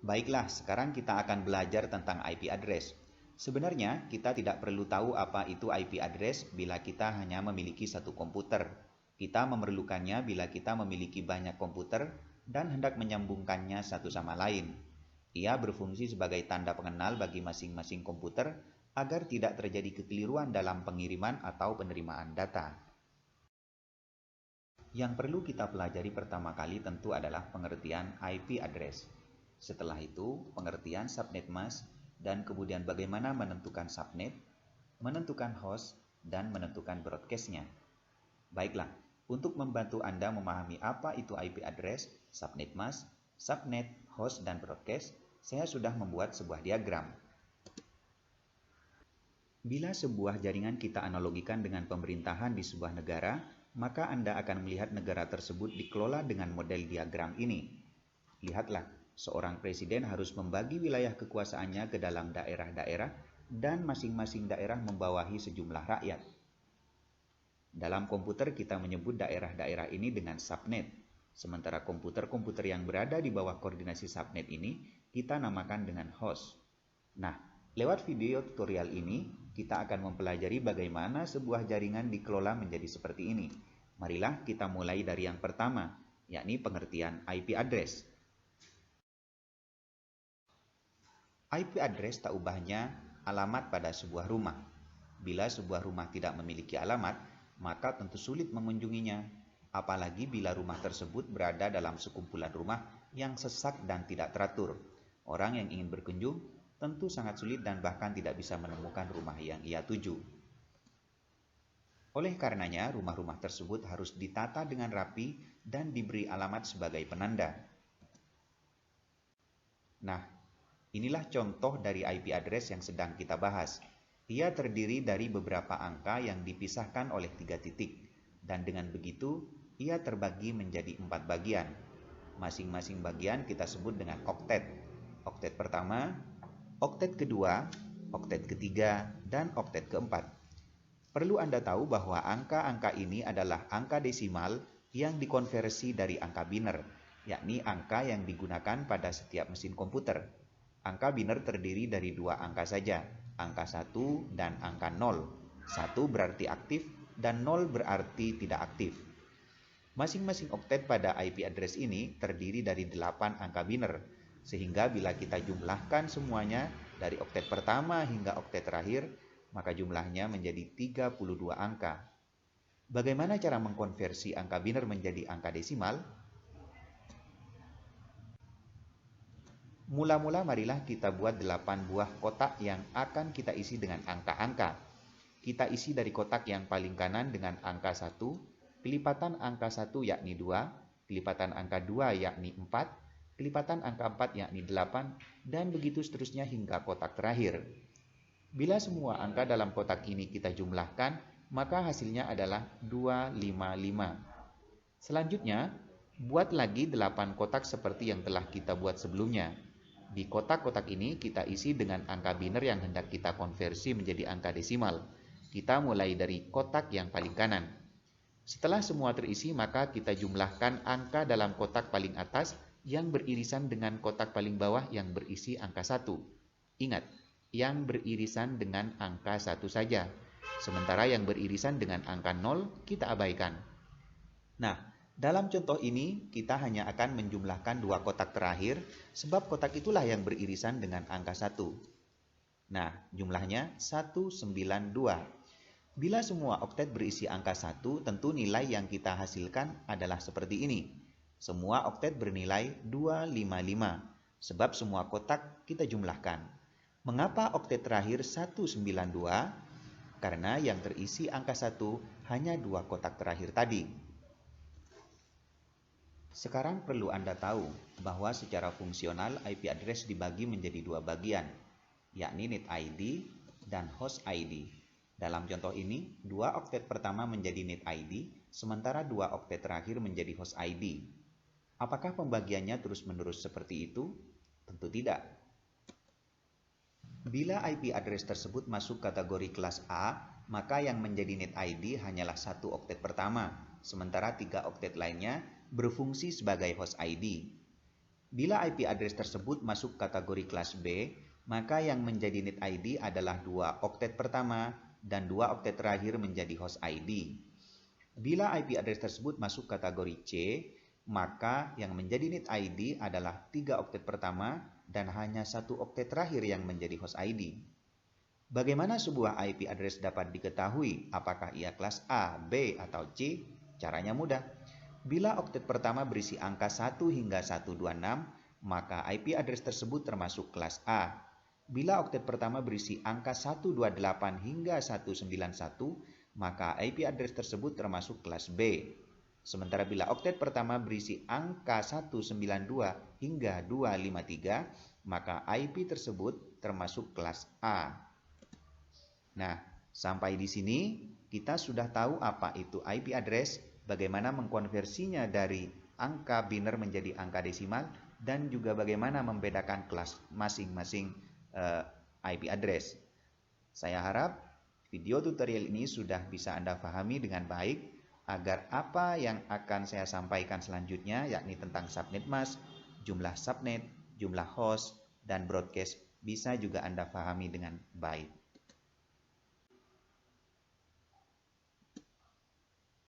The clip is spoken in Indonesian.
Baiklah, sekarang kita akan belajar tentang IP address. Sebenarnya, kita tidak perlu tahu apa itu IP address bila kita hanya memiliki satu komputer. Kita memerlukannya bila kita memiliki banyak komputer dan hendak menyambungkannya satu sama lain. Ia berfungsi sebagai tanda pengenal bagi masing-masing komputer agar tidak terjadi kekeliruan dalam pengiriman atau penerimaan data. Yang perlu kita pelajari pertama kali tentu adalah pengertian IP address. Setelah itu, pengertian subnet mask, dan kemudian bagaimana menentukan subnet, menentukan host, dan menentukan broadcast-nya. Baiklah, untuk membantu Anda memahami apa itu IP address, subnet mask, subnet, host, dan broadcast, saya sudah membuat sebuah diagram. Bila sebuah jaringan kita analogikan dengan pemerintahan di sebuah negara, maka Anda akan melihat negara tersebut dikelola dengan model diagram ini. Lihatlah, seorang presiden harus membagi wilayah kekuasaannya ke dalam daerah-daerah dan masing-masing daerah membawahi sejumlah rakyat. Dalam komputer kita menyebut daerah-daerah ini dengan subnet, sementara komputer-komputer yang berada di bawah koordinasi subnet ini kita namakan dengan host. Nah, lewat video tutorial ini kita akan mempelajari bagaimana sebuah jaringan dikelola menjadi seperti ini. Marilah kita mulai dari yang pertama, yakni pengertian IP address. IP address tak ubahnya alamat pada sebuah rumah. Bila sebuah rumah tidak memiliki alamat, maka tentu sulit mengunjunginya. Apalagi bila rumah tersebut berada dalam sekumpulan rumah yang sesak dan tidak teratur. Orang yang ingin berkunjung tentu sangat sulit dan bahkan tidak bisa menemukan rumah yang ia tuju. Oleh karenanya, rumah-rumah tersebut harus ditata dengan rapi dan diberi alamat sebagai penanda. Nah, inilah contoh dari IP address yang sedang kita bahas. Ia terdiri dari beberapa angka yang dipisahkan oleh 3 titik, dan dengan begitu ia terbagi menjadi 4 bagian. Masing-masing bagian kita sebut dengan oktet. Oktet pertama, oktet kedua, oktet ketiga, dan oktet keempat. Perlu Anda tahu bahwa angka-angka ini adalah angka desimal yang dikonversi dari angka biner, yakni angka yang digunakan pada setiap mesin komputer. Angka biner terdiri dari 2 angka saja, angka 1 dan angka 0. 1 berarti aktif dan 0 berarti tidak aktif. Masing-masing oktet pada IP address ini terdiri dari 8 angka biner, sehingga bila kita jumlahkan semuanya dari oktet pertama hingga oktet terakhir, maka jumlahnya menjadi 32 angka. Bagaimana cara mengkonversi angka biner menjadi angka desimal? Mula-mula marilah kita buat 8 buah kotak yang akan kita isi dengan angka-angka. Kita isi dari kotak yang paling kanan dengan angka 1, kelipatan angka 1 yakni 2, kelipatan angka 2 yakni 4, kelipatan angka 4 yakni 8, dan begitu seterusnya hingga kotak terakhir. Bila semua angka dalam kotak ini kita jumlahkan, maka hasilnya adalah 255. Selanjutnya, buat lagi 8 kotak seperti yang telah kita buat sebelumnya. Di kotak-kotak ini kita isi dengan angka biner yang hendak kita konversi menjadi angka desimal. Kita mulai dari kotak yang paling kanan. Setelah semua terisi, maka kita jumlahkan angka dalam kotak paling atas yang beririsan dengan kotak paling bawah yang berisi angka 1. Ingat, yang beririsan dengan angka 1 saja. Sementara yang beririsan dengan angka 0 kita abaikan. Nah, dalam contoh ini kita hanya akan menjumlahkan 2 kotak terakhir sebab kotak itulah yang beririsan dengan angka 1. Nah, jumlahnya 192. Bila semua oktet berisi angka 1, tentu nilai yang kita hasilkan adalah seperti ini. Semua oktet bernilai 255, sebab semua kotak kita jumlahkan. Mengapa oktet terakhir 192? Karena yang terisi angka 1 hanya 2 kotak terakhir tadi. Sekarang perlu Anda tahu bahwa secara fungsional IP address dibagi menjadi 2 bagian, yakni net ID dan host ID. Dalam contoh ini, 2 oktet pertama menjadi net ID, sementara 2 oktet terakhir menjadi host ID. Apakah pembagiannya terus-menerus seperti itu? Tentu tidak. Bila IP address tersebut masuk kategori kelas A, maka yang menjadi net ID hanyalah 1 oktet pertama, sementara 3 oktet lainnya berfungsi sebagai host ID. Bila IP address tersebut masuk kategori kelas B, maka yang menjadi NIT ID adalah 2 oktet pertama dan 2 oktet terakhir menjadi host ID. Bila IP address tersebut masuk kategori C, maka yang menjadi NIT ID adalah 3 oktet pertama dan hanya 1 oktet terakhir yang menjadi host ID. Bagaimana sebuah IP address dapat diketahui apakah ia kelas A, B, atau C? Caranya mudah. Bila oktet pertama berisi angka 1 hingga 126, maka IP address tersebut termasuk kelas A. Bila oktet pertama berisi angka 128 hingga 191, maka IP address tersebut termasuk kelas B. Sementara bila oktet pertama berisi angka 192 hingga 253, maka IP tersebut termasuk kelas A. Nah, sampai di sini kita sudah tahu apa itu IP address, bagaimana mengkonversinya dari angka biner menjadi angka desimal, dan juga bagaimana membedakan kelas masing-masing IP address. Saya harap video tutorial ini sudah bisa Anda pahami dengan baik, agar apa yang akan saya sampaikan selanjutnya, yakni tentang subnet mask, jumlah subnet, jumlah host, dan broadcast, bisa juga Anda pahami dengan baik.